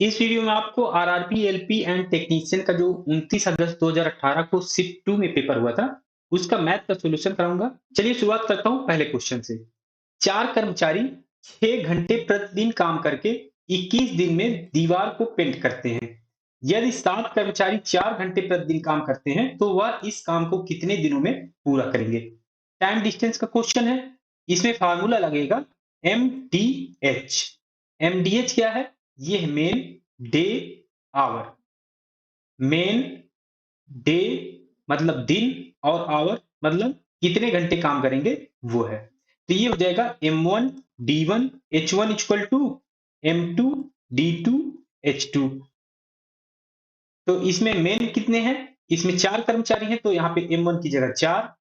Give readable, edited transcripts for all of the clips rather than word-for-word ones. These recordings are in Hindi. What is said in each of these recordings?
इस वीडियो में आपको आरआरबी, एलपी एंड टेक्नीशियन का जो 29 अगस्त 2018 को शिफ्ट 2 में पेपर हुआ था, उसका मैथ का सॉल्यूशन कराऊंगा। चलिए शुरुआत करता हूं पहले क्वेश्चन से। 4 कर्मचारी 6 घंटे प्रतिदिन काम करके 21 दिन में दीवार को पेंट करते हैं। यदि 7 कर्मचारी 4 घंटे प्रतिदिन काम करते हैं, तो वह इस काम को कितने दिनों में पूरा करेंगे? टाइम डिस्टेंस का क्वेश्चन है। इसमें फार्मूला लगेगा MDH। MDH क्या है? ये है main day hour. Main day मतलब दिन और आवर मतलब कितने घंटे काम करेंगे वो है। तो ये हो जाएगा M1 D1 H1 equal to M2 D2 H2। तो इसमें मेन कितने हैं? इसमें 4 कर्मचारी हैं, तो यहाँ पे M1 की जगह 4।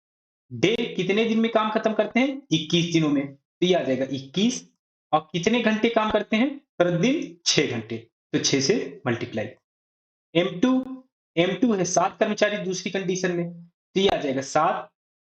डे कितने दिन में काम खत्म करते हैं? 21 दिनों में, तो ये आ जाएगा 21। और कितने घंटे काम करते हैं प्रतिदिन? 6 घंटे, तो 6 से मल्टीप्लाई। M2 M2 है 7 कर्मचारी दूसरी कंडीशन में, तो ये आ जाएगा 7।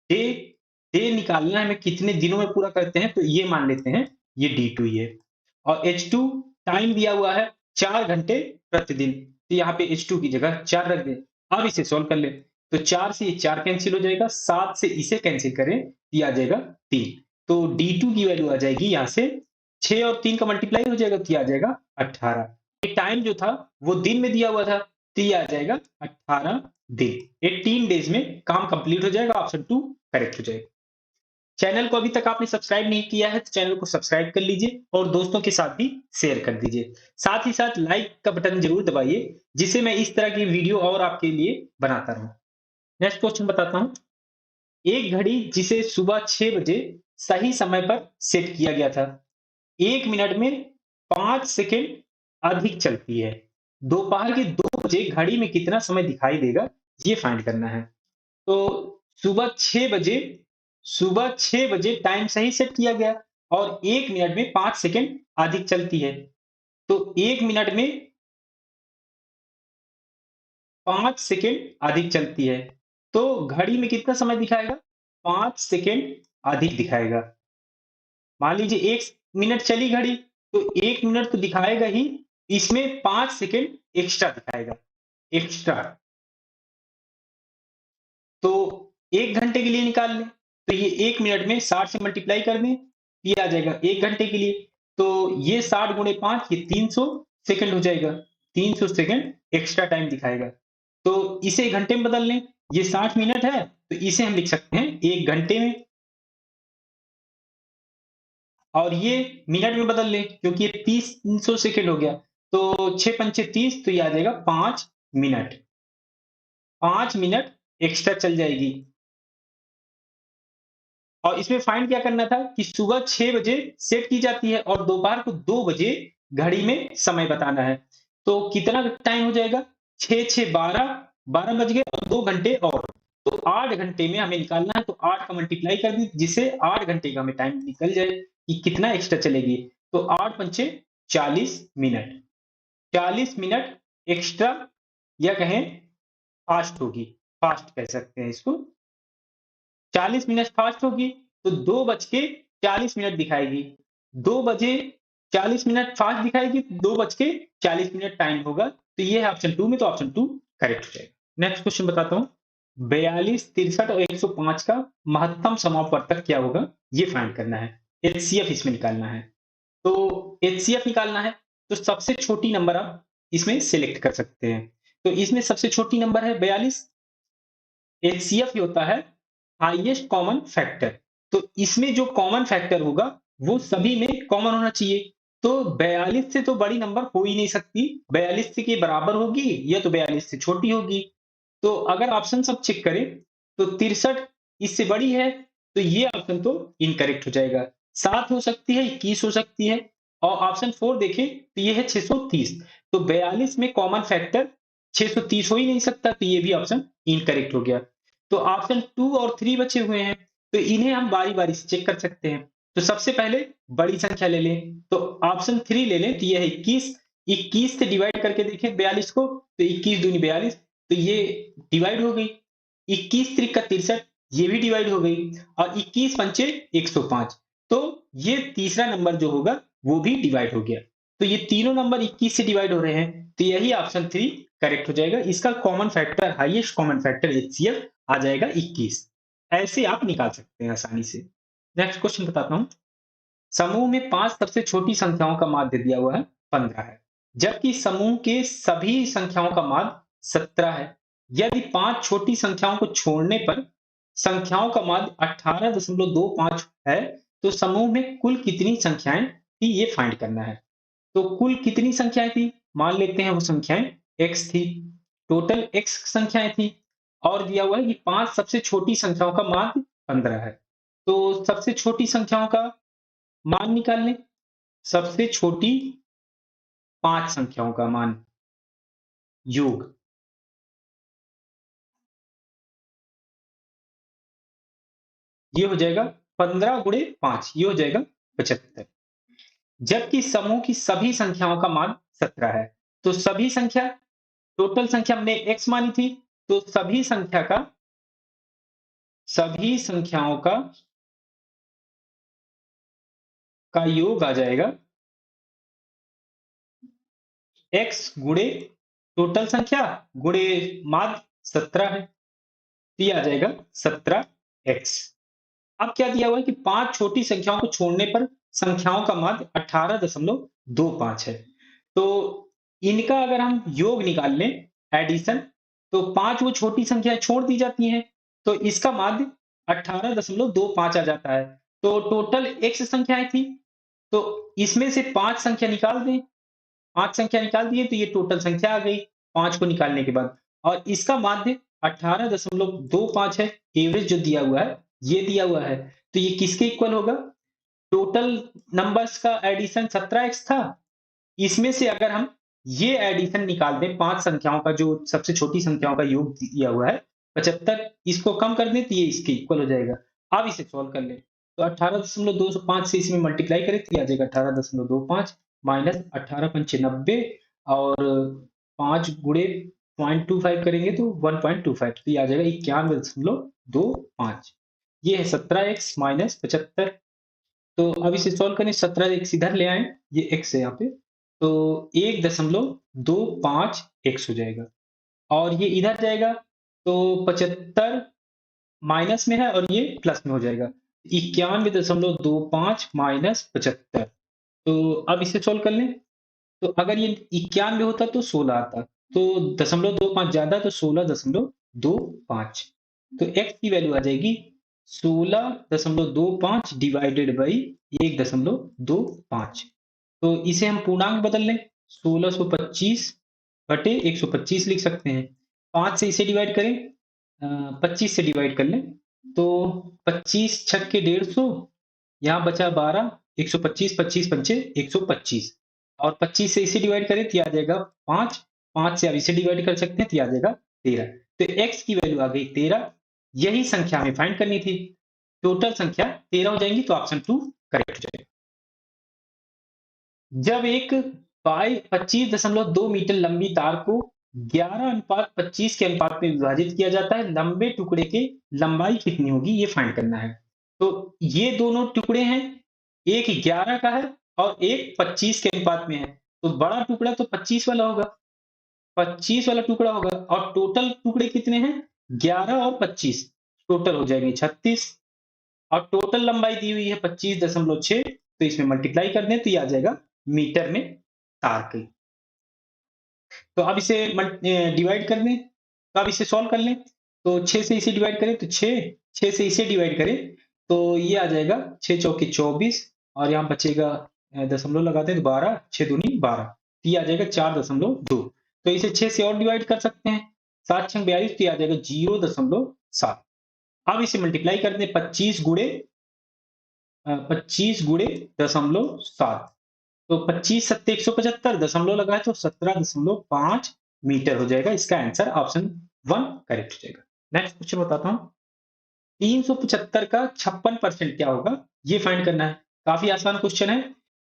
डे डे निकालना है हमें कितने दिनों में पूरा करते हैं, तो ये मान लेते हैं ये D2 ही है। और H2 टाइम दिया हुआ है 4 घंटे प्रतिदिन, तो यहाँ पे H2 की जगह 4 रख दें। अब इसे सॉल्व कर लें, तो 4 से ये 4 कैंसिल हो जाएगा, 7 से इसे कैंसिल करें, ये आ जाएगा 3। तो D2 की वैल्यू आ जाएगी यहाँ से 6 और 3 का मल्टीप्लाई हो जाएगा, तो ये आ जाएगा 18। टाइम जो था वो दिन में दिया हुआ था, तो ये आ जाएगा 18 दिन। 18 डेज में काम कंप्लीट हो जाएगा। ऑप्शन 2 करेक्ट हो जाएगा। चैनल को अभी तक आपने सब्सक्राइब नहीं किया है, तो चैनल को सब्सक्राइब कर लीजिए और दोस्तों के साथ भी शेयर कर दीजिए। साथ ही साथ लाइक का बटन जरूर दबाइए, जिससे मैं इस तरह की वीडियो और आपके लिए बनाता रहूं। नेक्स्ट क्वेश्चन बताता हूं। एक घड़ी जिसे सुबह 6 बजे सही समय पर सेट किया गया था, 1 मिनट में 5 सेकंड अधिक चलती है। दोपहर के 2 बजे घड़ी में कितना समय दिखाई देगा, ये फाइंड करना है। तो सुबह 6 बजे सुबह 6 बजे टाइम सही सेट किया गया और 1 मिनट में 5 सेकंड अधिक चलती है। तो 1 मिनट में 5 सेकंड अधिक चलती है। तो घड़ी में कितना समय दिखाएगा? 5 सेकंड अधिक दिखाएगा। मान लीजिए 1 मिनट चली घड़ी, तो 1 मिनट तो दिखाएगा ही, इसमें 5 सेकंड एक्स्ट्रा दिखाएगा। एक्स्ट्रा तो 1 घंटे के लिए निकाल लें, तो ये 1 मिनट में 60 से मल्टीप्लाई कर दें, ये आ जाएगा 1 घंटे के लिए। तो ये 60 गुणे 5 ये 300 सेकंड हो जाएगा। 300 सेकंड एक्स्ट्रा टाइम दिखाएगा। तो इसे घंटे में बदल लें, ये 60 मिनट है, तो इसे हम लिख सकते हैं 1 घंटे में। और ये मिनट में बदल लें, क्योंकि ये 300 सेकंड हो गया, तो 6 पंचे 30, तो ये आ जाएगा 5 मिनट। 5 मिनट एक्स्ट्रा चल जाएगी। और इसमें फाइंड क्या करना था कि सुबह 6 बजे सेट की जाती है और दोपहर को 2 बजे घड़ी में समय बताना है। तो कितना टाइम हो जाएगा? 6 6 12, 12 बज गए और 2 घंटे और। तो 8 घंटे में हमें निकालना है, तो 8 का मल्टीप्लाई कर दी, जिससे 8 घंटे का हमें टाइम निकल जाए कि कितना एक्स्ट्रा चलेगी। तो 8 पंचे 40 मिनट। 40 मिनट एक्स्ट्रा, या कहें फास्ट होगी, फास्ट कह सकते हैं इसको। 40 मिनट फास्ट होगी, तो 2 बज के 40 मिनट दिखाएगी। 2 बजे 40 मिनट फास्ट दिखाएगी, 2 बज के 40 मिनट टाइम होगा। तो ये है ऑप्शन 2 में, तो ऑप्शन 2 करेक्ट हो जाएगा। नेक्स्ट क्वेश्चन बताता हूँ। 42, 63 और 105 का महत्तम समापवर्तक क्या होगा, ये फाइंड करना है। एचसीएफ इसमें निकालना है। तो एचसीएफ निकालना है, तो सबसे छोटी नंबर आप इसमें सिलेक्ट कर सकते हैं। तो इसमें सबसे छोटी नंबर है 42। एचसीएफ ये होता है हाईएस्ट कॉमन फैक्टर। तो इसमें जो कॉमन फैक्टर होगा वो सभी में कॉमन होना चाहिए। तो 42 से तो बड़ी नंबर हो ही नहीं सकती, 42 से के बराबर होगी या तो 42 से छोटी होगी। तो अगर ऑप्शन सब चेक करें, तो 63 इससे बड़ी है, तो ये ऑप्शन तो इनकरेक्ट हो जाएगा। 7 हो सकती है, 21 हो सकती है। और ऑप्शन 4 देखें, तो ये है 630। तो 42 में कॉमन फैक्टर 630 हो ही नहीं सकता, तो ये भी ऑप्शन इनकरेक्ट हो गया। तो ऑप्शन 2 और 3 बचे हुए हैं, तो इन्हें हम बारी-बारी से चेक कर सकते हैं। तो सबसे पहले बड़ी संख्या ले लें, तो ऑप्शन 3 ले लें, तो ये है 21। 21 से डिवाइड करके देखें 42 को, तो 21 दूनी 42, तो ये डिवाइड हो गई। 21 त्रिक 63, ये भी डिवाइड हो गई। और 21 पंचे 105, तो ये तीसरा नंबर जो होगा वो भी डिवाइड हो गया। तो ये तीनों नंबर 21 से डिवाइड हो रहे हैं, तो यही ऑप्शन 3 करेक्ट हो जाएगा। इसका common factor, highest common factor HCF आ जाएगा 21। ऐसे आप निकाल सकते हैं आसानी से। नेक्स्ट क्वेश्चन बताता हूं। समूह में 5 सबसे छोटी संख्याओं का माध्य दिया हुआ है 15 है, जबकि समूह के सभी संख्याओं का माध्य 17 है। यदि 5 छोटी संख्याओं को छोड़ने पर संख्याओं का माध्य 18.25 है, तो समूह में कुल कितनी संख्याएं थी ये फाइंड करना है। तो कुल कितनी संख्याएं थी? मान लेते हैं वो संख्याएं x थी, टोटल x संख्याएं थी, और दिया हुआ है कि 5 सबसे छोटी संख्याओं का माध्य 15 है। तो सबसे छोटी संख्याओं का मान निकाल लें। सबसे छोटी 5 संख्याओं का मान योग, ये हो जाएगा 15 गुणे 5, ये हो जाएगा 75। जबकि समूह की सभी संख्याओं का मान 17 है। तो सभी संख्या, टोटल संख्या हमने x मानी थी, तो सभी संख्याओं का योग आ जाएगा x गुणे टोटल संख्या गुणे माध्य 17 है, तो ये आ जाएगा 17x। अब क्या दिया हुआ है कि 5 छोटी संख्याओं को छोड़ने पर संख्याओं का माध्य 18.25 है। तो इनका अगर हम योग निकाल लें, एडिशन, तो 5 वो छोटी संख्याएं छोड़ दी जाती हैं, तो इसका माध्य 18.25 आ जाता है। तो टोटल x संख्याएं थी, तो इसमें से 5 संख्या निकाल दें। 5 संख्या निकाल दिए तो ये टोटल संख्या आ गई 5 को निकालने के बाद, और इसका माध्य 18.25 है। एवरेज जो दिया हुआ है ये दिया हुआ है, तो ये किसके इक्वल होगा? टोटल नंबर्स का एडिशन 17x था, इसमें से अगर हम ये एडिशन निकाल दें 5 संख्याओं का, जो सबसे छोटी संख्याओं का योग दिया हुआ है 75, इसको कम कर दें तो ये इसके इक्वल हो जाएगा। अब इसे सॉल्व कर लें, तो 18.25 से इसमें मल्टीप्लाई करें तो ये आ जाएगा 18.25 माइनस 18 पंचे 90, और 5 गुणे 0.25 करेंगे तो 1.25, तो ये आ जाएगा 91.25। ये है 17x माइनस 75। तो अब इसे सॉल्व करें, 17x इधर ले आए, ये x है यहाँ पे, तो 1.25 x हो जाएगा, और ये इधर जाएगा तो 75 माइनस में है और ये प्लस में हो जाएगा, 91.25 माइनस 75। तो अब इसे सॉल्व कर लें, तो अगर ये 91 होता तो 16 आता, तो 0.25 ज्यादा, तो 16.25, तो x की वैल्यू आ जाएगी 16.25 डिवाइडेड बाई 1.25। तो इसे हम पूर्णांक बदल लें, 1625 बटे 125 लिख सकते हैं। 5 से इसे डिवाइड करें, 25 से डिवाइड कर लें, तो 25 छक्के 150, यहाँ बचा 12, 125, 25 पंचे 125, और 25 से इसे डिवाइड करें तो ये आ जाएगा 5, 5 से अब इसे डिवाइड कर सकते हैं तो ये आ जाएगा 13। तो x की वैल्यू आ गई 13, यही संख्या हमें फाइंड करनी थी। टोटल संख्या 13 हो जाएंगी, तो ऑप्शन 2 करेक्ट हो जाएगा। जब एक बाई 25.2 मीटर लंबी तार को 11:25 के अनुपात में विभाजित किया जाता है, लंबे टुकड़े की लंबाई कितनी होगी ये फाइंड करना है। तो ये दोनों टुकड़े हैं, एक 11 का है और एक 25 के अनुपात में है, तो बड़ा टुकड़ा तो 25 वाला होगा, 25 वाला टुकड़ा होगा, और टोटल टुकड़े कितने हैं? 11 और 25, टोटल हो जाएंगे 36, और टोटल लंबाई दी हुई है 25.6, तो इसमें मल्टीप्लाई कर दें तो ये आ जाएगा मीटर में तार की। तो अब इसे डिवाइड कर दें, तो अब इसे सॉल्व कर लें, तो 6 से इसे डिवाइड करें तो 6 से इसे डिवाइड करें तो ये आ जाएगा 6 चौके 24, और यहाँ बचेगा दशमलव लगाते हैं तो 12, 6 दूनी 12, तो ये आ जाएगा 4.2। तो इसे 6 से और डिवाइड कर सकते हैं, 7 छंग 42, तो ये आ जाएगा 0.7। अब इसे मल्टीप्लाई कर दें 25 गुणे 0.7, तो 25 सत्ते 175, दशमलव लगाए तो 17.5 मीटर हो जाएगा। इसका आंसर ऑप्शन 1 करेक्ट हो जाएगा। नेक्स्ट क्वेश्चन बताता हूं, 375 का 56% क्या होगा ये फाइंड करना है। काफी आसान क्वेश्चन है।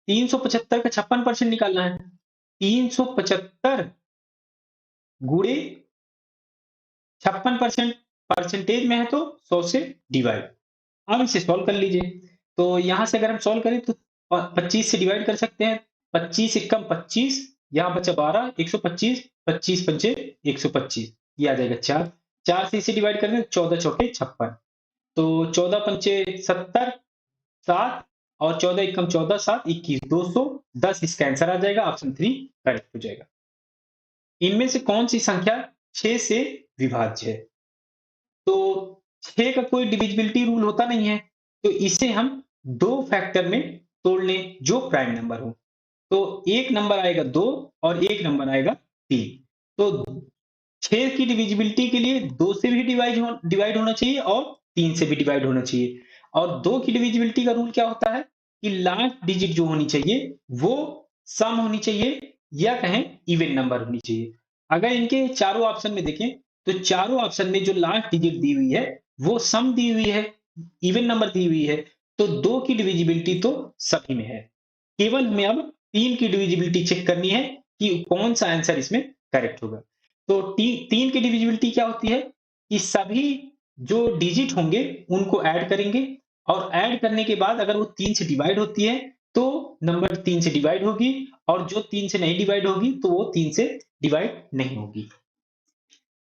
375 का 56% निकालना है। 375 गुणे 56% परसेंटेज में है तो 100 से डिवाइड। अब इसे सॉल्व कर लीजिए, तो यहां से अगर हम सॉल्व करें तो 25 से डिवाइड कर सकते हैं, 25 एकम 25, यहाँ बचा 12, 125, 25 पंचे 125, ये आ जाएगा 4। 4 से इसे डिवाइड करेंगे 14 चौके 56, तो 14 पंचे 70, 7 और 14 एकम 14, 7 21, 210 इसका आंसर आ जाएगा। ऑप्शन 3 करेक्ट हो जाएगा। इनमें से कौन सी संख्या 6 से विभाज्य है? तो 6 का कोई डिविजिबिलिटी रूल होता नहीं है, तो इसे हम 2 फैक्टर में तोड़ लें जो प्राइम नंबर हो। तो एक नंबर आएगा 2 और एक नंबर आएगा 3। तो 6 की डिविजिबिलिटी के लिए 2 से भी डिवाइड होना चाहिए और 3 से भी डिवाइड होना चाहिए। और 2 की डिविजिबिलिटी का रूल क्या होता है कि लास्ट डिजिट जो होनी चाहिए वो सम होनी चाहिए या कहें इवन नंबर होनी चाहिए। अगर इनके चारों ऑप्शन में देखें तो चारों ऑप्शन में जो लास्ट डिजिट दी हुई है वो सम दी हुई है, इवन नंबर दी हुई है, तो 2 की डिविजिबिलिटी तो सभी में है। केवल हमें अब 3 की डिविजिबिलिटी चेक करनी है कि कौन सा आंसर इसमें करेक्ट होगा। तो 3 की डिविजिबिलिटी क्या होती है कि सभी जो डिजिट होंगे उनको ऐड करेंगे और ऐड करने के बाद अगर वो 3 से डिवाइड होती है तो नंबर 3 से डिवाइड होगी, और जो 3 से नहीं डिवाइड होगी तो वो 3 से डिवाइड नहीं होगी।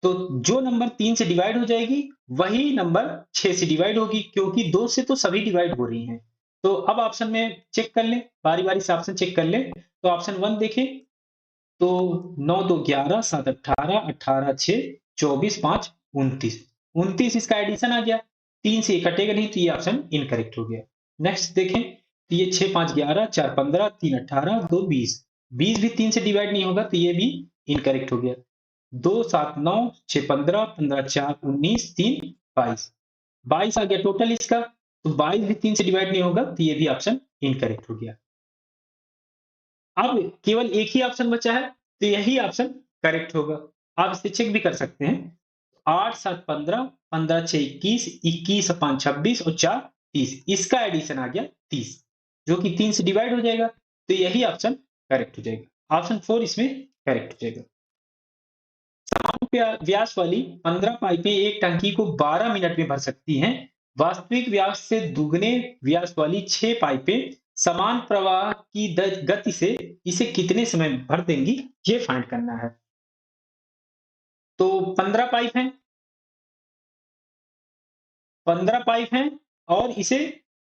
तो जो नंबर 3 से डिवाइड हो जाएगी वही नंबर 6 से डिवाइड होगी, क्योंकि 2 से तो सभी डिवाइड हो रही हैं। तो अब ऑप्शन में चेक कर लें, बारी-बारी से ऑप्शन चेक कर लें। तो ऑप्शन 1 देखें तो 9 2 11, 7 18, 18 6 24, 5 29, 29 इसका एडिशन आ गया। 3 से ये कटेगा नहीं तो ये ऑप्शन इनकरेक्ट हो गया। नेक्स्ट देखें तो ये 6 5 11, 4 15, 3 18, 2 20, 20 भी 3 से डिवाइड नहीं होगा तो ये भी इनकरेक्ट हो गया। 2 7 9, 6 15, 15 4 19, 3 22, 22 आ गया टोटल इसका। तो 22 भी 3 से डिवाइड नहीं होगा तो ये भी ऑप्शन इनकरेक्ट हो गया। अब केवल एक ही ऑप्शन बचा है तो यही ऑप्शन करेक्ट होगा। आप इसे चेक भी कर सकते हैं। 8 7 15, 15 6 21, 21 और 5 26 और 4 30, इसका एडिशन आ गया 30, जो कि 3 से डिवाइड हो जाएगा, तो यही ऑप्शन करेक्ट हो जाएगा। ऑप्शन 4 इसमें करेक्ट हो जाएगा। व्यास वाली 15 पाइपें एक टंकी को 12 मिनट में भर सकती हैं। वास्तविक व्यास से दुगने व्यास वाली 6 पाइपें समान प्रवाह की गति से इसे कितने समय में भर देंगी, ये फाइंड करना है। तो 15 पाइप हैं, 15 पाइप हैं और इसे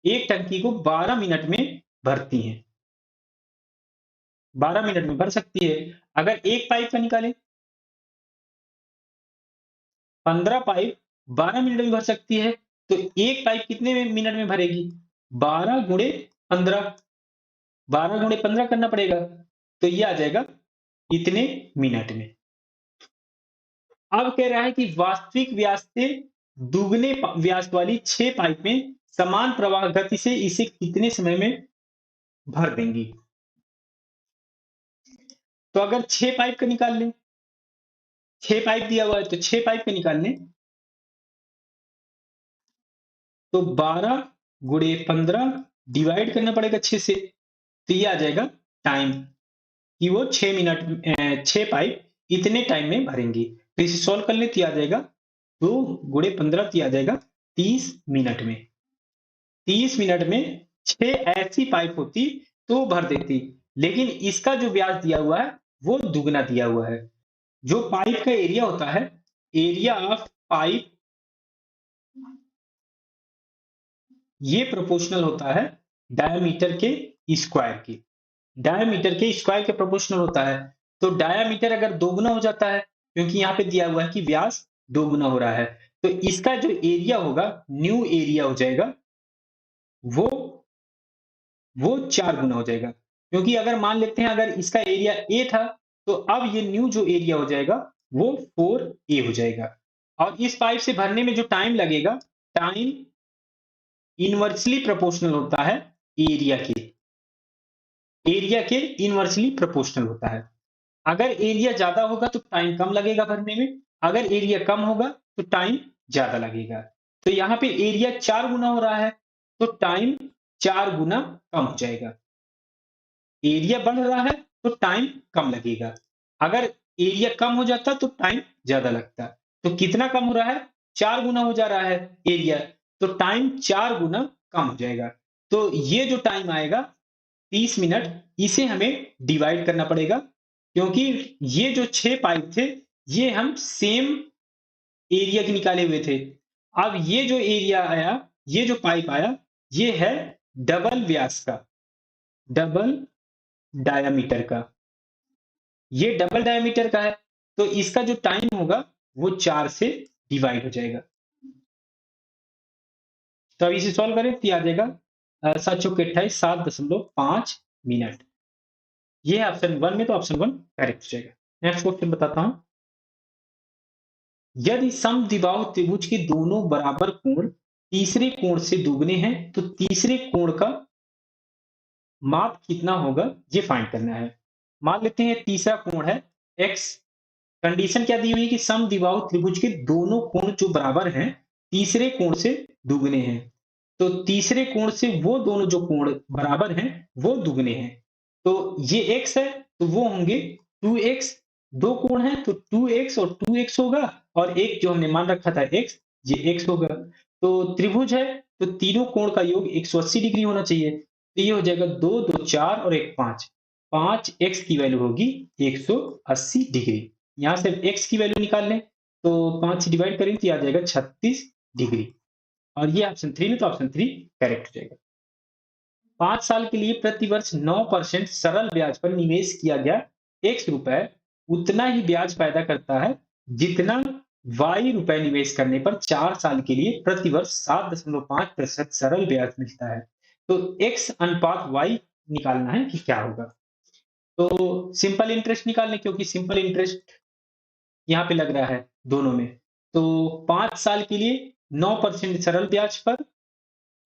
एक टंकी को 12 मिनट में भरती हैं। 12 मिनट में भर सकती है। अगर एक पाइप का निकालें, 15 पाइप 12 मिनट में भर सकती है, तो एक पाइप कितने मिनट में भरेगी? 12 गुणे 15, 12 गुणे 15 करना पड़ेगा, तो ये आ जाएगा इतने मिनट में। अब कह रहा है कि वास्तविक व्यास से दुगने व्यास वाली 6 पाइपें समान प्रवाह गति से इसे कितने समय में भर देंगी। तो अगर 6 पाइप का निकाल लें, 6 पाइप दिया हुआ है तो 6 पाइप का निकाल लें, तो 12 गुणे 15 डिवाइड करना पड़ेगा 6 से, तो ये आ जाएगा टाइम कि वो 6 मिनट 6 पाइप इतने टाइम में भरेंगी। तो इसे सॉल्व कर ले तो आ जाएगा 2 गुणे 15 तो आ जाएगा 30 मिनट में। 30 मिनट में 6 ऐसी पाइप होती तो भर देती, लेकिन इसका जो व्यास दिया हुआ है वो दुगना दिया हुआ है। जो पाइप का एरिया होता है, एरिया ऑफ पाइप, ये प्रोपोर्शनल होता है डायमीटर के स्क्वायर की। डायमीटर के स्क्वायर के प्रोपोर्शनल होता है। तो डायमीटर अगर दोगुना हो जाता है, क्योंकि यहाँ पे दिया हुआ है कि व्यास दोगुना हो रहा है, तो इसका जो एरिया होगा न्यू एरिया हो जाएगा वो 4 गुना हो जाएगा। क्योंकि अगर मान लेते हैं अगर इसका एरिया ए था, तो अब ये न्यू जो एरिया हो जाएगा वो 4a हो जाएगा। और इस पाइप से भरने में जो टाइम लगेगा, टाइम इनवर्सली प्रोपोर्शनल होता है एरिया के। एरिया के इनवर्सली प्रोपोर्शनल होता है। अगर एरिया ज्यादा होगा तो टाइम कम लगेगा भरने में, अगर एरिया कम होगा तो टाइम ज्यादा लगेगा। तो यहाँ पे एरिया 4 गुना हो रहा है तो टाइम 4 गुना कम हो जाएगा। एरिया बढ़ रहा है तो टाइम कम लगेगा, अगर एरिया कम हो जाता तो टाइम ज्यादा लगता। तो कितना कम हो रहा है? 4 गुना हो जा रहा है एरिया, तो टाइम 4 गुना कम हो जाएगा। तो ये जो टाइम आएगा 30 मिनट, इसे हमें डिवाइड करना पड़ेगा, क्योंकि ये जो 6 पाइप थे, ये हम सेम एरिया के निकाले हुए थे। अब ये जो एरिया आया, ये जो पाइप आया, ये है डबल व्यास का, डबल डायामीटर का। ये डबल डायामीटर का है, तो इसका जो टाइम होगा वो 4 से डिवाइड हो जाएगा। तो अब इसे सॉल्व करें तो आ जाएगा 7 चौके 28, 7.5 मिनट। ये है ऑप्शन 1 में, तो ऑप्शन 1 करेक्ट हो जाएगा। नेक्स्ट क्वेश्चन बताता हूं। यदि समद्विबाहु त्रिभुज के दोनों बराबर कोण तीसरे कोण से दुगने हैं, तो तीसरे कोण का माप कितना होगा, ये फाइंड करना है। मान लेते हैं तीसरा कोण है x। कंडीशन क्या दी हुई है कि समद्विबाहु त्रिभुज के दोनों कोण जो बराबर हैं, तीसरे कोण से दुगने हैं। तो तीसरे कोण से वो दोनों जो कोण बराबर हैं, वो दुगने हैं। तो ये x है, तो वो होंगे 2x। दो कोण हैं तो 2x और 2x होगा, और एक जो हमने मान रखा था x, ये x होगा। तो त्रिभुज है, तो तीनों कोण का योग 180 डिग्री होना चाहिए। तो ये हो जाएगा 2, 2 4 और 1 5। 5x की वैल्यू होगी 180 डिग्री। यहाँ से x की वैल्यू निकाल लें, तो 5 से डिवाइड करें तो आ जाएगा 36 डिग्री। और ये ऑप्शन 3 में, तो ऑप्शन 3 करेक्ट हो जाएगा। 5 साल के लिए प्रतिवर्ष 9% सरल ब्याज पर निवेश किया गया x रुपए उतना ही ब्याज पैदा करता है जितना y रुपए निवेश करने पर 4 साल के लिए प्रतिवर्ष 7.5% सरल ब्याज मिलता है। तो x अनुपात y निकालना है कि क्या होगा। तो सिंपल इंटरेस्ट निकालने, क्योंकि सिंपल इंटरेस्ट यहाँ पे लग रहा है दोनों में। तो 5 साल के लिए 9% सरल ब्याज पर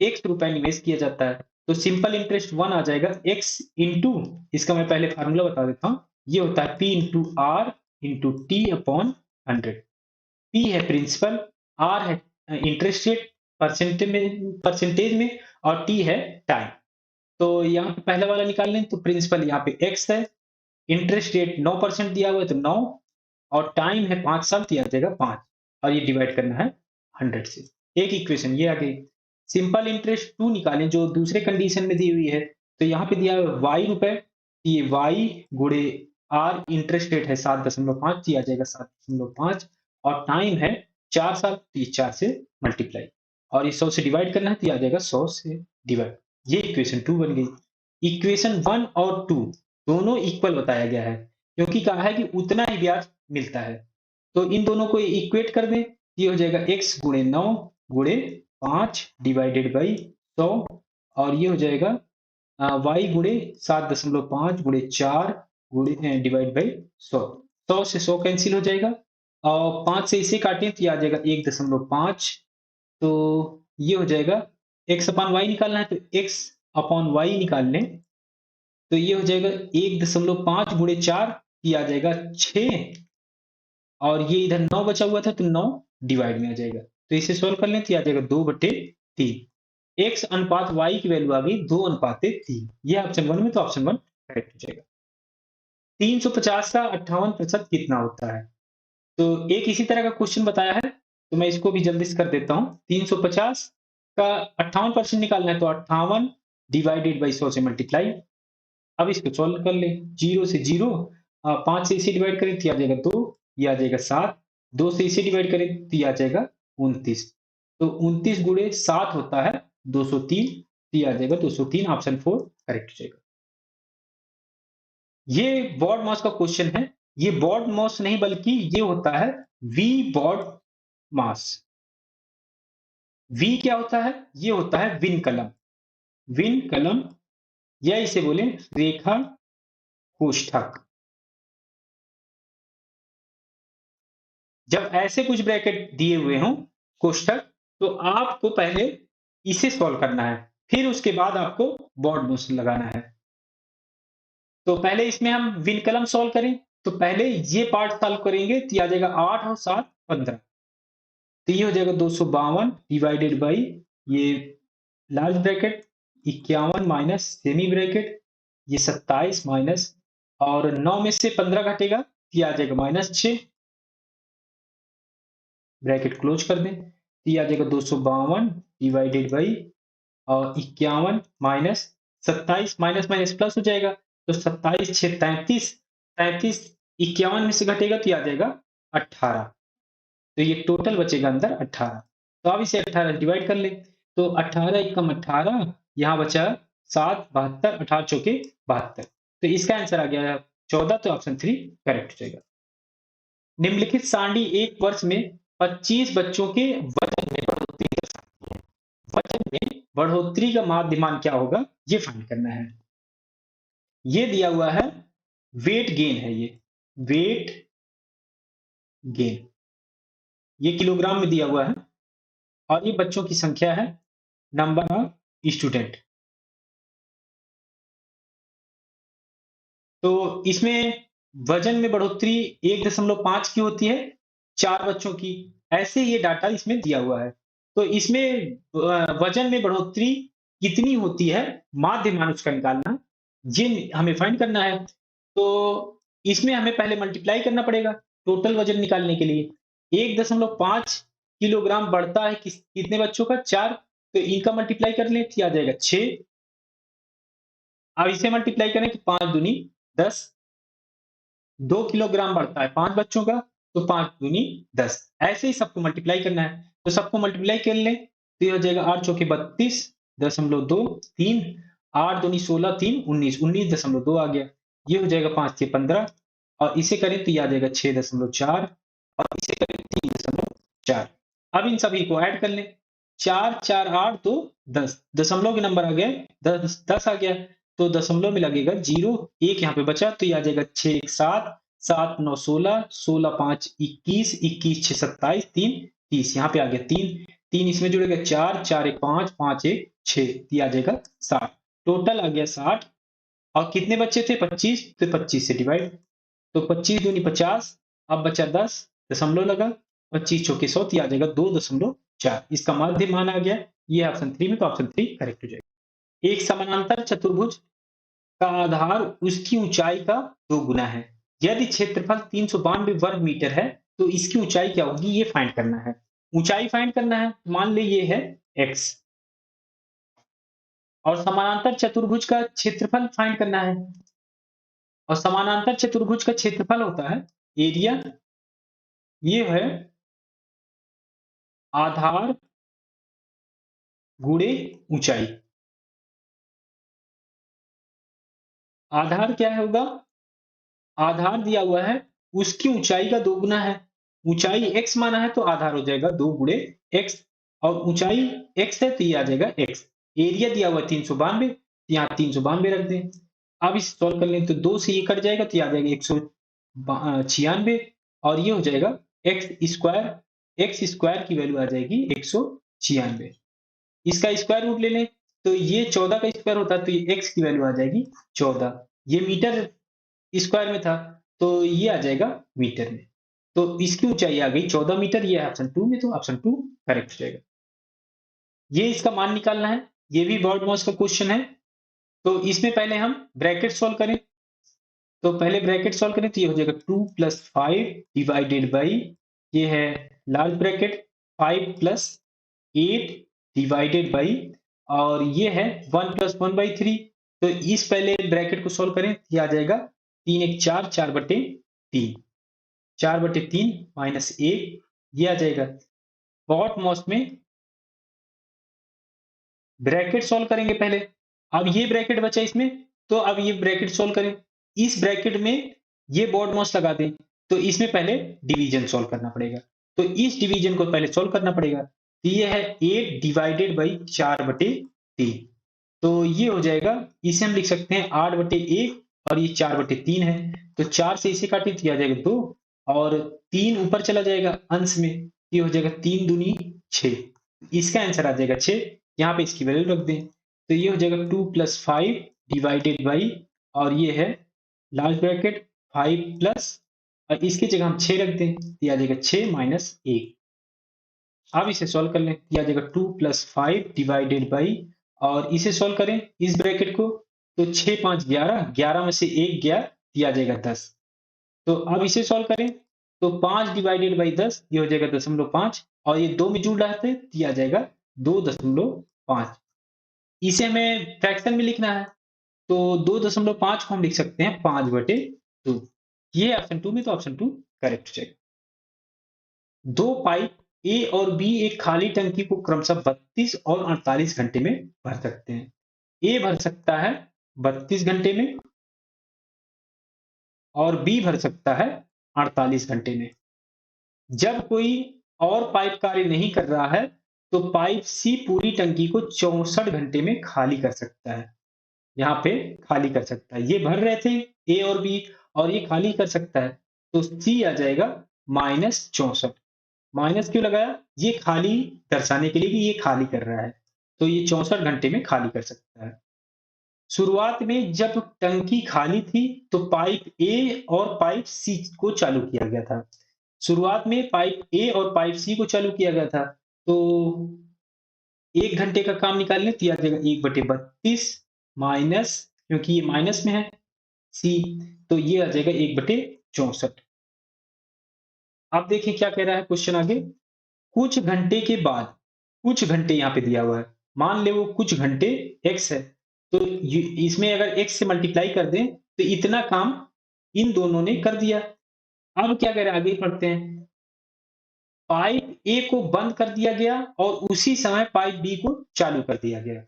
x रुपए निवेश किया जाता है। तो सिंपल इंटरेस्ट 1 आ जाएगा x इंटू, इसका मैं पहले फार्मूला बता देता हूँ। ये होता है p into R into T upon 100। p है प्रिंसिपल, r है इंटरेस्ट रेट परसेंटेज में, और t है टाइम। तो यहाँ पे पहला वाला निकाल लें, तो प्रिंसिपल यहाँ पे x है, इंटरेस्ट रेट 9% दिया हुआ है तो 9, और टाइम है 5 साल, तो आ जाएगा 5, और ये डिवाइड करना है 100 से। एक इक्वेशन ये आ गई। सिंपल इंटरेस्ट 2 निकालें, जो दूसरे कंडीशन में दी हुई है। तो यहाँ पे दिया हुआ y रुपए, ये y गुणे r इंटरेस्ट रेट है 7.5, ये आ जाएगा 7.5, और टाइम है 4 साल, तो ये 4 से मल्टीप्लाई, और ये 100 से डिवाइड करना है, तो ये आ जाएगा 100 से डिवाइड। ये इक्वेशन 2 बन गई। इक्वेशन 1 और 2 दोनों इक्वल बताया गया है, क्योंकि कहा है कि उतना ही ब्याज मिलता है। तो इन दोनों को इक्वेट कर दें, ये हो जाएगा x गुणे 9 गुणे 5 डिवाइडेड बाई 100, और ये हो जाएगा y गुणे 7.5 गुणे 4 गुणे डिवाइड बाई 100। 100 से 100 कैंसिल हो जाएगा, और 5 से इसे काटें तो ये आ जाएगा 1.5। तो ये हो जाएगा x अपॉन y निकालना है, तो x अपॉन y निकाल लें, तो ये हो जाएगा 1.5 गुणे 4, ये आ जाएगा 6, और ये इधर 9 बचा हुआ था, तो 9 डिवाइड में आ जाएगा। तो इसे सोल्व कर लें तो आ जाएगा 2/3। x अनुपात y की वैल्यू आ गई 2:3। ये ऑप्शन 1 में, तो ऑप्शन 1 करेक्ट हो जाएगा। 350 का 58% कितना होता है? तो एक इसी तरह का क्वेश्चन बताया है, तो मैं इसको भी जल्दी से कर देता हूँ। 350 का 58% निकालना है, तो 58 डिवाइडेड बाई 100 से मल्टीप्लाई। अब इसको सॉल्व कर ले, 0 से 0, 5 से इसे डिवाइड करें तो आ जाएगा 2, ये आ जाएगा 7, 2 से इसे डिवाइड करें तो ये आ जाएगा 29। तो 29 गुणे 7 होता है 203, तो ये आ जाएगा 203, ऑप्शन 4 करेक्ट हो जाएगा। ये बॉड मास का क्वेश्चन है। ये बॉड मास नहीं, बल्कि ये होता है वी बॉड मास। वी क्या होता है? ये होता है विन कलम। विन कलम, या इसे बोले रेखा कोष्ठक। जब ऐसे कुछ ब्रैकेट दिए हुए हों, कोष्ठक, तो आपको पहले इसे सॉल्व करना है, फिर उसके बाद आपको बॉड मास लगाना है। तो पहले इसमें हम विनकलम सॉल्व करें, तो पहले ये पार्ट सॉल्व करेंगे, तो ये आ जाएगा 8 और 7 15। तो ये हो जाएगा 252 डिवाइडेड बाई ये large bracket 51 minus semi bracket ये 27 माइनस, और 9 में से 15 घटेगा, तो ये आ जाएगा -6, ब्रैकेट क्लोज कर दें। तो ये आ जाएगा 252 divided by 51 minus 27 minus minus plus हो जाएगा, तो 27 6 33, 33 51 में से घटेगा तो ये आ जाएगा 18। तो ये टोटल बचेगा अंदर 18। तो अब इसे 18 से डिवाइड कर ले, तो 18 एकम 18, यहाँ बचा 7 72, 18 चौके 72। तो इसका आंसर आ गया 14, तो ऑप्शन 3 करेक्ट हो जाएगा। निम्नलिखित सारणी एक वर्ष में 25 बच्चों के वजन में बढ़ोतरी दर्शाती है। वजन में बढ़ोतरी का माध्यमान क्या होगा, ये फाइंड करना है। ये दिया हुआ है, वेट गेन है ये, वेट गेन, ये किलोग्राम में दिया हुआ है और ये बच्चों की संख्या है, नंबर ऑफ स्टूडेंट। तो इसमें वजन में बढ़ोतरी 1.5 की होती है 4 बच्चों की, ऐसे ये डाटा इसमें दिया हुआ है। तो इसमें वजन में बढ़ोतरी कितनी होती है, माध्यमान उसका निकालना, ये हमें फाइंड करना है। तो इसमें हमें पहले मल्टीप्लाई करना पड़ेगा टोटल वजन निकालने के लिए। 1.5 किलोग्राम बढ़ता है कितने बच्चों का, 4, तो इनका मल्टीप्लाई कर लें तो आ जाएगा 6। अब इसे मल्टीप्लाई करें तो 5 दूनी 10, 2 किलोग्राम बढ़ता है 5 बच्चों का, तो 5 दूनी 10। ऐसे ही सबको मल्टीप्लाई करना है, तो सबको मल्टीप्लाई कर लें तो ये हो जाएगा 8 चौके 32 दशमलव 2 3, 8 दूनी 16 3 19, 19.2 आ गया। ये हो जाएगा 5 से 15, और इसे करें तो ये आ जाएगा 6.4, और इसे करें 3.4। अब इन सभी को ऐड कर लें, 4 4 8 2 10, दशमलव के नंबर आ गए 10 आ गया, तो दशमलव में लगेगा 0, 1 यहाँ पे बचा, तो ये आ जाएगा 6 1 7, 7 9 16, 16 5 21, 21 6 27, 3 30, यहाँ पे आ गया 3, 3 इसमें जुड़ेगा 4, 4 1 5, 5 1 6, ये आ जाएगा 60। टोटल आ गया 60, और कितने बच्चे थे 25, तो 25 से डिवाइड, तो 25 दूनी 50, अब बचा 10, दशमलव लगा, 25 चौके 100, ये आ जाएगा 2.4। इसका माध्य मान आ गया, ये ऑप्शन 3 में, तो ऑप्शन 3 करेक्ट हो जाएगा। एक समानांतर चतुर्भुज का आधार उसकी ऊंचाई का 2 गुना है। यदि क्षेत्रफल 392 वर्ग मीटर है, तो इसकी ऊंचाई क्या होगी, ये फाइंड करना है। ऊंचाई फाइंड करना है, मान ले ये है x, और समानांतर चतुर्भुज का क्षेत्रफल फाइंड करना है, और समानांतर चतुर्भुज का क्षेत्रफल होता है एरिया, ये है आधार गुणे ऊंचाई। आधार क्या होगा, आधार दिया हुआ है उसकी ऊंचाई का 2 गुना है, ऊंचाई x माना है तो आधार हो जाएगा 2 गुणे x, और ऊंचाई x है तो ये आ जाएगा x। एरिया दिया हुआ 392, यहाँ 392 रख दें। अब इसे सॉल्व कर लें तो 2 से ये कट जाएगा तो ये आ जाएगा 196, और ये हो जाएगा x स्क्वायर की वैल्यू आ जाएगी 196। इसका स्क्वायर रूट ले लें तो ये 14 का स्क्वायर होता है, तो ये x की वैल्यू आ जाएगी 14। ये मीटर स्क्वायर में था, तो ये आ जाएगा मीटर में, तो इसकी ऊंचाई आ गई 14 मीटर, ये ऑप्शन 2 में, तो ऑप्शन 2 करेक्ट हो जाएगा। ये इसका मान निकालना है, ये भी बोर्ड मॉस का क्वेश्चन है। तो इसमें पहले हम ब्रैकेट सॉल्व करें, तो पहले ब्रैकेट सॉल्व करें तो ये हो जाएगा 2 + 5 डिवाइडेड बाई, ये है लार्ज ब्रैकेट, 5 + 8 डिवाइडेड बाई, और ये है 1 + 1/3। तो इस पहले ब्रैकेट को सॉल्व करें, ये आ जाएगा 3 1 4, 4/3, 4/3 माइनस 1, ये आ जाएगा। बहुत मॉस में ब्रैकेट सॉल्व करेंगे पहले, अब ये ब्रैकेट बचा इसमें, तो अब ये ब्रैकेट सॉल्व करें, इस ब्रैकेट में ये बॉड मॉस लगा दें, तो इसमें पहले डिवीजन सॉल्व करना पड़ेगा, तो इस डिवीजन को पहले सॉल्व करना पड़ेगा, तो ये है 8 डिवाइडेड बाई 4/3, तो ये हो जाएगा, इसे हम लिख सकते हैं 8/1, और ये 4/3 है, तो 4 से इसे काटे तो ये आ जाएगा 2, और 3 ऊपर चला जाएगा अंश में, ये हो जाएगा 3 दूनी 6, इसका आंसर आ जाएगा 6। यहाँ पे इसकी वैल्यू रख दें, तो ये हो जाएगा 2 + 5 डिवाइडेड बाई, और ये है लार्ज ब्रैकेट 5 प्लस, और इसकी जगह हम 6 रख दें, तो ये आ जाएगा 6 माइनस 1। अब इसे सॉल्व कर लें, ये आ जाएगा 2 + 5 डिवाइडेड बाई, और इसे सॉल्व करें इस ब्रैकेट को, तो 6 5 11, 11 में से 1 गया, ये आ जाएगा 10। तो अब इसे सॉल्व करें, तो 5 डिवाइडेड बाई 10, ये हो जाएगा 0.5, और ये 2 में जुड़ रहा है तो ये आ जाएगा 2.5। इसे हमें फ्रैक्शन में लिखना है, तो 2.5 को हम लिख सकते हैं 5/2। ये ऑप्शन 2 में, तो ऑप्शन 2 करेक्ट हो जाएगा। दो पाइप ए और बी एक खाली टंकी को क्रमशः 32 और 48 घंटे में भर सकते हैं। ए भर सकता है 32 घंटे में और बी भर सकता है 48 घंटे में। जब कोई और पाइप कार्य नहीं कर रहा है, तो पाइप सी पूरी टंकी को 64 घंटे में खाली कर सकता है। यहाँ पे खाली कर सकता है। ये भर रहे थे ए और बी, और ये खाली कर सकता है, तो सी आ जाएगा -64। माइनस क्यों लगाया? ये खाली दर्शाने के लिए कि ये खाली कर रहा है, तो ये 64 घंटे में खाली कर सकता है। शुरुआत में जब टंकी खाली थी, तो पाइप ए और पाइप सी को चालू किया गया था। शुरुआत में पाइप ए और पाइप सी को चालू किया गया था, तो 1 घंटे का काम निकालने तो ये आ जाएगा 1/32 माइनस, क्योंकि ये माइनस में है सी, तो ये आ जाएगा 1/64। अब देखिए क्या कह रहा है क्वेश्चन आगे। कुछ घंटे के बाद, कुछ घंटे यहाँ पे दिया हुआ है, मान ले वो कुछ घंटे x है, तो इसमें अगर x से मल्टीप्लाई कर दें तो इतना काम इन दोनों ने कर दिया। अब क्या करें, आगे पढ़ते हैं। पाइप ए को बंद कर दिया गया और उसी समय पाइप बी को चालू कर दिया गया।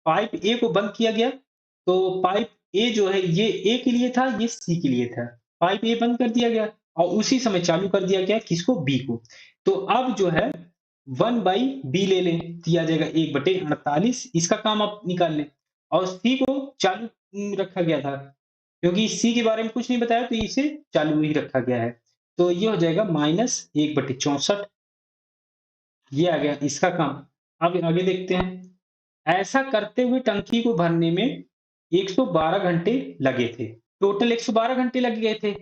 पाइप ए को बंद किया गया, तो पाइप ए जो है ये ए के लिए था, ये सी के लिए था। पाइप ए बंद कर दिया गया और उसी समय चालू कर दिया गया, किसको? बी को। तो अब जो है 1/b ले लें, तो ये आ जाएगा 1/48। इसका काम आप निकाल लें, और सी को चालू रखा गया था, क्योंकि सी के बारे में कुछ नहीं बताया, तो इसे चालू ही रखा गया है। तो ये हो जाएगा -1/64। ये आ गया इसका काम। अब आगे देखते हैं। ऐसा करते हुए टंकी को भरने में 112 घंटे लगे थे। टोटल 112 घंटे लग गए थे।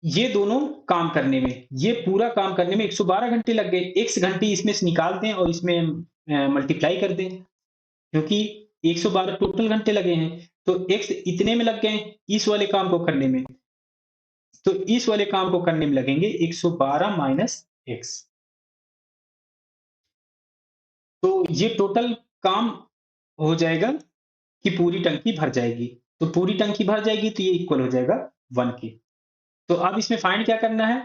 ये दोनों काम करने में, ये पूरा काम करने में 112 घंटे लग गए। x घंटे इसमें से निकाल दें और इसमें मल्टीप्लाई कर दें, क्योंकि 112 टोटल घंटे लगे हैं, तो x इतने में लग गए इस वाले काम को करने में। तो इस वाले काम को करने में लगेंगे 112 माइनस x। तो ये टोटल काम हो जाएगा कि पूरी टंकी भर जाएगी। तो पूरी टंकी भर जाएगी, तो ये इक्वल हो जाएगा 1 के। तो अब इसमें फाइंड क्या करना है?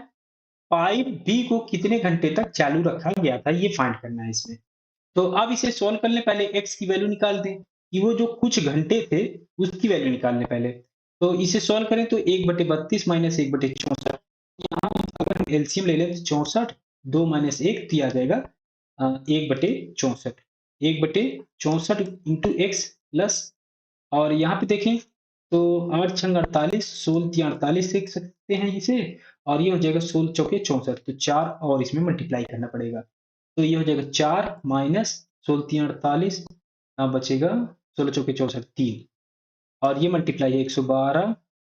पाइप बी को कितने घंटे तक चालू रखा गया था, ये फाइंड करना है इसमें। तो अब इसे सॉल्व करने पहले x की वैल्यू निकाल दें, कि वो जो कुछ घंटे थे उसकी वैल्यू निकालने पहले। तो इसे सॉल्व करें तो 1/32 माइनस 1/64। यहाँ अगर हम एलसीएम ले लें तो 64, 2 माइनस 1 तो ये आ जाएगा 1/64। 1/64 इंटू एक्स प्लस, और यहाँ पे देखें तो 8 छंग 48, 16 तिया 48 लिख सकते हैं इसे, और ये हो जाएगा 16 चौके 64, तो 4 और इसमें मल्टीप्लाई करना पड़ेगा। तो ये हो जाएगा 4 माइनस 16 तिया 48, बचेगा 16 चौके 64 3, और ये मल्टीप्लाई है 112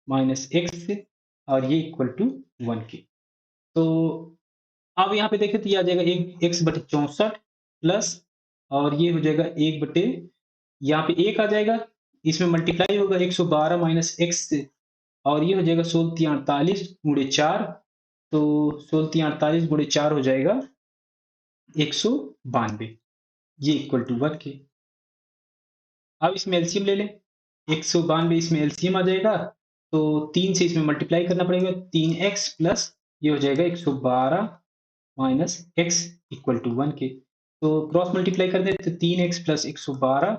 माइनस एक्स से, और ये इक्वल टू 1 के। तो अब यहाँ पे देखें तो ये आ जाएगा 1/64 प्लस, और ये हो जाएगा 1 बटे, यहाँ पे 1 आ जाएगा, इसमें मल्टीप्लाई होगा 112 माइनस एक्स से, और ये हो जाएगा 16 तिया 48 गुणे 4, तो 16 तिया 48 गुणे 4 हो जाएगा 192, ये इक्वल टू 1 के। अब इसमें एलसीएम ले लें, 192 इसमें एलसीएम आ जाएगा, तो 3 से इसमें मल्टीप्लाई करना पड़ेगा, 3x प्लस ये हो जाएगा 112 माइनस x इक्वल टू 1 के। तो क्रॉस मल्टीप्लाई कर दें तो 3x plus 112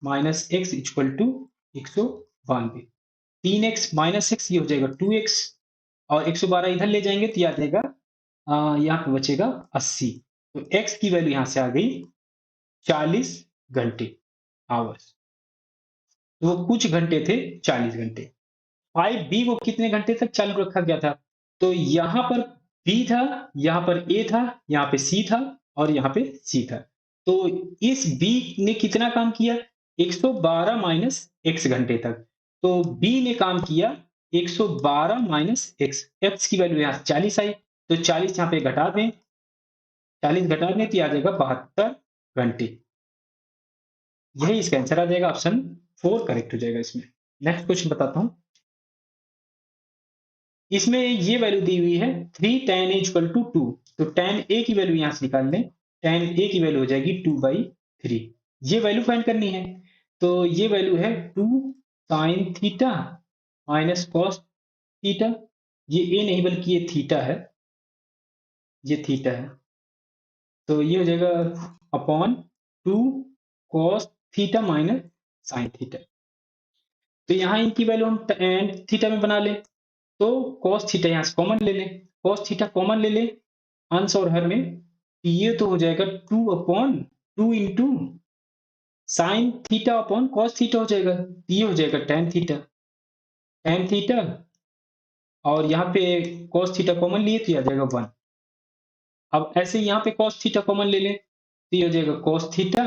minus x equal to 192। 3x minus x ये हो जाएगा 2x, और 112 इधर ले जाएंगे तो ये आ जाएगा, यहाँ पे बचेगा 80। तो x की वैल्यू यहाँ से आ गई 40 घंटे, आवर्स। तो वो कुछ घंटे थे 40 घंटे। पाइप बी को कितने घंटे तक चालू रखा गया था? तो यहाँ पर बी था, यहाँ पर ए था, यहाँ पे सी था, और यहाँ पे सी था। तो इस बी ने कितना काम किया? 112 माइनस एक्स घंटे तक। तो बी ने काम किया 112 माइनस एक्स, एक्स की वैल्यू यहाँ 40 आई, तो 40 यहाँ पे घटा दें, 40 घटा दें तो आ जाएगा 72 घंटे। यही इसका आंसर आ जाएगा, ऑप्शन 4 करेक्ट हो जाएगा इसमें। नेक्स्ट क्वेश्चन बताता हूं। इसमें ये वैल्यू दी हुई है 3 tan a इक्वल टू 2, तो tan a की वैल्यू यहां से निकाल लें, tan a की वैल्यू हो जाएगी 2/3। ये वैल्यू फाइंड करनी है। तो ये वैल्यू है 2 sine theta minus cos theta. ये ए नहीं बल्कि ये थीटा है, ये थीटा है। तो ये हो जाएगा upon 2 cos theta minus sine theta. तो यहाँ इनकी वैल्यू हम tan थीटा में बना लें, तो cos थीटा यहाँ से कॉमन ले लें, cos थीटा कॉमन ले लें अंश और हर में, ये तो हो जाएगा 2 upon 2 into sine theta upon cos theta हो जाएगा, ये हो जाएगा tan थीटा और यहाँ पे cos थीटा कॉमन लिए तो ये आ जाएगा 1। अब ऐसे ही यहाँ पे cos थीटा कॉमन ले लें तो ये हो जाएगा cos थीटा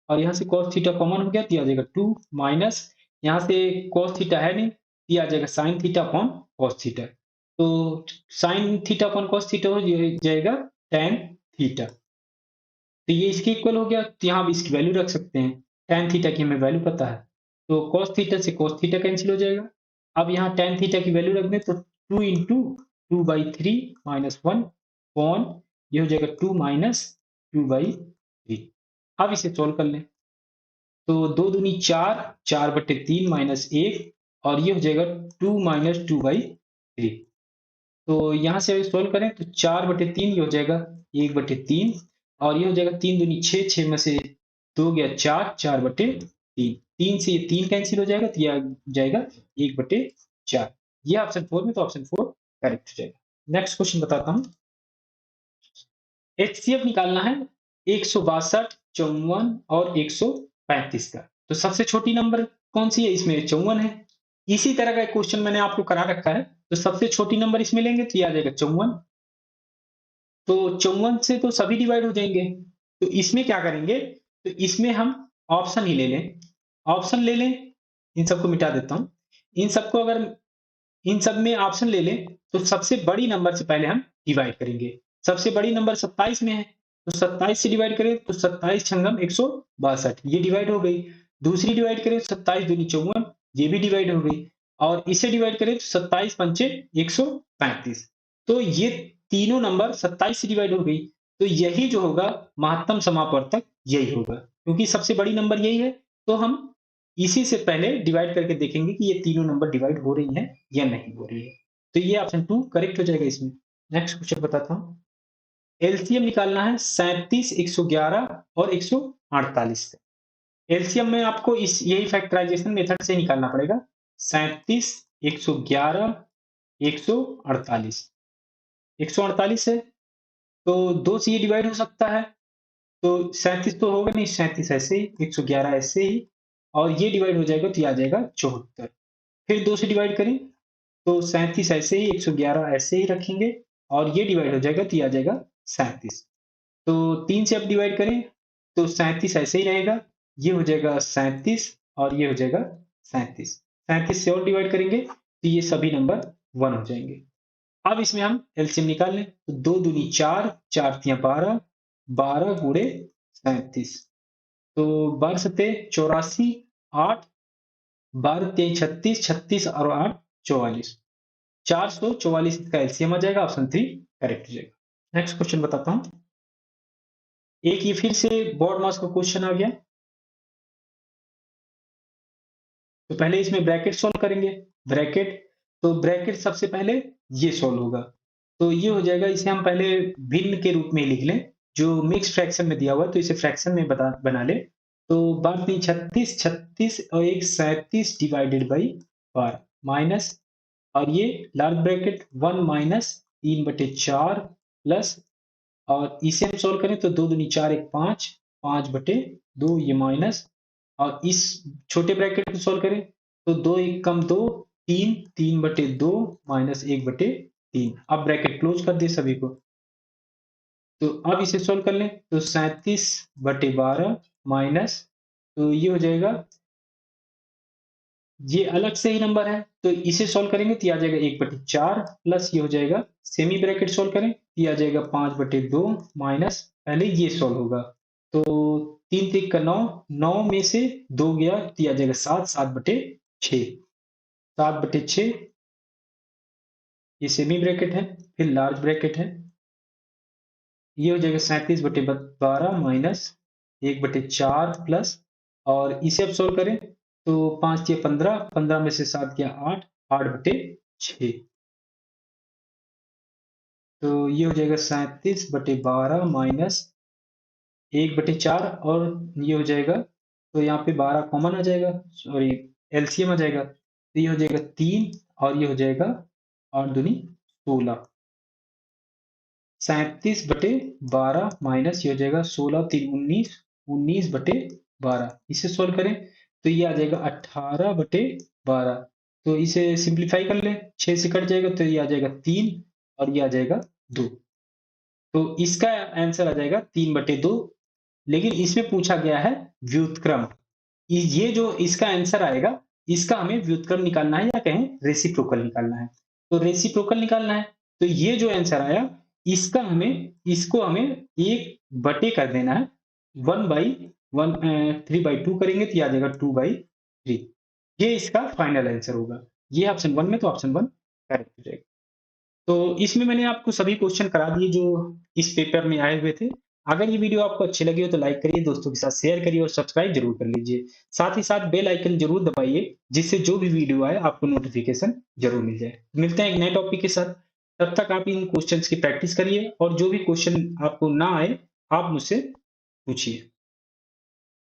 और यहाँ से cos थीटा कॉमन हो गया तो ये आ जाएगा 2 माइनस यहाँ से cos थीटा है नहीं, ये आ जाएगा sin theta upon cos theta. तो sin theta upon cos theta हो जाएगा tan थीटा। तो ये इसके इक्वल हो गया, तो यहाँ भी इसकी वैल्यू रख सकते हैं। tan थीटा की हमें वैल्यू पता है, तो cos थीटा से cos थीटा कैंसिल हो जाएगा। अब यहाँ tan थीटा की वैल्यू रख दें तो 2 इंटू 2/3 माइनस 1 अपॉन ये हो जाएगा 2 माइनस 2/3। अब इसे सोल्व कर लें तो 2 दूनी 4, 4/3 माइनस 1 और ये हो जाएगा 2 माइनस 2/3। तो यहाँ से अगर सोल्व करें तो 4/3 ये हो जाएगा 1/3 और ये हो जाएगा 3 दूनी 6, 6 में से 2 गया 4, 4/3। 3 से ये 3 कैंसिल हो जाएगा तो ये आ जाएगा 1/4। ये ऑप्शन 4 में, तो ऑप्शन 4 करेक्ट हो जाएगा। नेक्स्ट क्वेश्चन बताता हूँ। एचसीएफ निकालना है 162, 54 और 135 का। तो सबसे छोटी नंबर कौन सी है? इसमें 54 है। इसी तरह का एक क्वेश्चन मैंने आपको करा रखा है, तो सबसे छोटी नंबर इसमें लेंगे तो ये आ जाएगा 54। तो 54 से तो सभी डिवाइड हो जाएंगे, तो इसमें क्या करेंगे, तो इसमें हम ऑप्शन ही ले लें, ऑप्शन ले लें। इन सबको मिटा देता हूं, इन सबको अगर इन सब में ऑप्शन ले लें तो सबसे बड़ी नंबर से पहले हम डिवाइड करेंगे। सबसे बड़ी नंबर 27 में है, तो 27 से डिवाइड करें तो 27 छंगम 162, ये डिवाइड हो गई। दूसरी डिवाइड करें 27 दूनी 54, ये भी डिवाइड हो गई। और इसे डिवाइड करें तो 27 पंचे 135। तो ये तीनों नंबर 27 से डिवाइड हो गई। तो यही जो होगा महत्तम समापवर्तक यही होगा, क्योंकि सबसे बड़ी नंबर यही है। तो हम इसी से पहले डिवाइड करके देखेंगे कि ये तीनों नंबर डिवाइड हो रही हैं या नहीं हो रही है। तो ये ऑप्शन 2 करेक्ट हो जाएगा इसमें। नेक्स्ट क्वेश्चन बताता हूँ। एलसीएम निकालना है 37, 111 और 148 से। एलसीएम में आपको इस यही फैक्टराइजेशन मेथड से निकालना पड़ेगा। 37, 111, 148। 148 है तो 2 से ये डिवाइड हो सकता है, तो 37 तो होगा नहीं, 37 ऐसे ही, 111 ऐसे ही, और ये डिवाइड हो जाएगा तो ये आ जाएगा 74। फिर 2 से डिवाइड करें तो 37 ऐसे ही, 111 ऐसे ही रखेंगे और ये डिवाइड हो जाएगा तो ये आ जाएगा 37। तो 3 से अब डिवाइड करें तो 37 ऐसे ही रहेगा, ये हो जाएगा 37 और ये हो जाएगा 37। 37 से और डिवाइड करेंगे तो ये सभी नंबर 1 हो जाएंगे। अब इसमें हम एलसीएम निकाल लें तो 2 दूनी 4, 4 तियां 12, 12 गुणे 37। तो 12 सते 84, 8, 12 तेईं 36, 36 और 8 44। 444 का एलसीएम आ जाएगा, ऑप्शन 3 करेक्ट हो जाएगा। नेक्स्ट क्वेश्चन बताता हूं। एक ये फिर से बोर्ड मास का क्वेश्चन आ गया, तो पहले इसमें ब्रैकेट सॉल्व करेंगे। ब्रैकेट, तो ब्रैकेट सबसे पहले ये सॉल्व होगा, तो ये हो जाएगा। इसे हम पहले भिन्न के रूप में लिख लें, जो मिक्स फ्रैक्शन में दिया हुआ है तो इसे फ्रैक्शन में बना ले। तो 12 तीन 36, 36 और 1 37 डिवाइडेड बाई 12 माइनस, और ये लार्ज ब्रैकेट 1 माइनस 3/4 प्लस, और इसे हम सोल्व करें तो 2 दूनी 4, 1 5, 5/2 ये माइनस, और इस छोटे ब्रैकेट को सोल्व करें तो 2 1 कम 2, 3, 3/2 माइनस 1/3। अब ब्रैकेट क्लोज कर दे सभी को, तो अब इसे सोल्व कर लें तो 37/12 माइनस, तो ये हो जाएगा, ये अलग से ही नंबर है तो इसे सोल्व करेंगे तो ये आ जाएगा 1/4 प्लस ये हो जाएगा सेमी ब्रैकेट सोल्व करें ये आ जाएगा 5/2 माइनस, पहले ये सोल्व होगा तो 3 3 का 9, 9 में से 2 गया तो ये आ जाएगा 7, 7/6, 7/6। ये सेमी ब्रैकेट है, फिर लार्ज ब्रैकेट है, ये हो जाएगा 37/12 माइनस 1/4 प्लस और इसे अब सोल्व करें तो 5 या 15, 15 में से 7 गया 8, 8/6। तो ये हो जाएगा 37/12 माइनस 1/4, और ये हो जाएगा, तो यहाँ पे 12 कॉमन आ जाएगा, सॉरी एलसीएम आ जाएगा, तो ये हो जाएगा 3, और ये हो जाएगा 8 दूनी 16। 37/12 माइनस ये हो जाएगा 16 3 19, 19/12। इसे सोल्व करें तो ये आ जाएगा 18/12। तो इसे सिंप्लीफाई कर लें, 6 से कट जाएगा तो ये आ जाएगा 3, और ये आ जाएगा 2। तो इसका आंसर आ जाएगा 3/2। लेकिन इसमें पूछा गया है व्युत्क्रम। ये जो इसका आंसर आएगा, इसका हमें व्युत्क्रम निकालना है, या कहें रेसिप्रोकल निकालना है। तो रेसिप्रोकल निकालना है, तो ये जो आंसर आया, इसको हमें 1 कर देना है। 1/1 3/2 करेंगे तो ये आ जाएगा 2/3। ये इसका फाइनल आंसर होगा। ये ऑप्शन 1 में, तो ऑप्शन 1 करेक्ट हो जाएगा। तो इसमें मैंने आपको सभी क्वेश्चन करा दिए जो इस पेपर में आए हुए थे। अगर ये वीडियो आपको अच्छी लगी हो तो लाइक करिए, दोस्तों के साथ शेयर करिए और सब्सक्राइब जरूर कर लीजिए। साथ ही साथ बेल आइकन जरूर दबाइए, जिससे जो भी वीडियो आए आपको नोटिफिकेशन जरूर मिल जाए। मिलते हैं एक नए टॉपिक के साथ। तब तक आप इन क्वेश्चंस की प्रैक्टिस करिए, और जो भी क्वेश्चन आपको ना आए आप मुझसे पूछिए।